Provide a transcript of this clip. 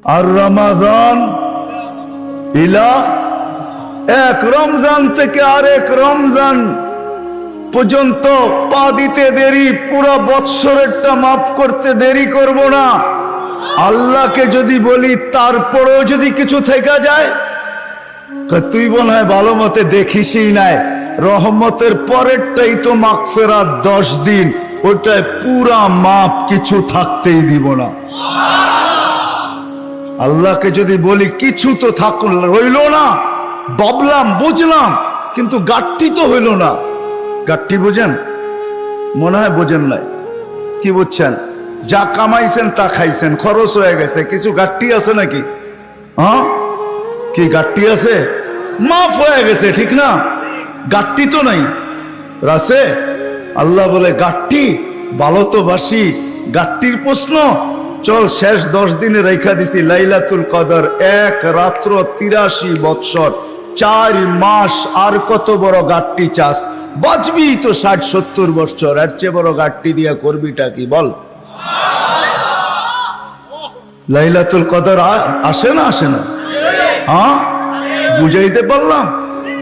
আর রমাদান ইলা এক রমজান থেকে আরেক রমজান পর্যন্ত পা দিতে দেরি, পুরো বৎসরেরটা মাফ করতে দেরি করব না। আল্লাহকে যদি বলি তারপরেও যদি কিছু থেকে যায়, তুই মনে হয় ভালো মতে দেখিসই নাই, রহমতের পরেরটাই তো মাগফিরাত 10 দিন, ওটাই পুরা মাপ, কিছু থাকতেই দিব না। আল্লাহকে যদি বলি কিছু তো থাকুন রইল না, ভাবলাম বুঝলাম কিন্তু গাঠটি তো হইল না। গাঠটি বুঝেন? মনে হয় বোঝেন নাই। কি বুঝছেন? যা কামাইছেন তা খাইছেন, খরচ হয়ে গেছে, কিছু গাঠটি আছে নাকি? হ্যাঁ, কি গাঠটি আছে? মাফ হয়ে গেছে, ঠিক না? গাঠটি তো নাই রাসে। আল্লাহ বলে গাঠটি ভালো তো বাসি, গাঠটির প্রশ্ন চল শেষ 10 দিনে রেখা দিছি লাইলাতুল কদর, এক রাত্র 83 বৎসর 4 মাস, আর কত বড় গাঠটি চাস? বাঁচবি তো 60-70 বৎসর, এর চেয়ে বড় গাঠটি দিয়া করবিটা কি বল? লাইলাতুল কদর আসে না? আসে না? হ্যাঁ, বুঝাইতে পারলাম?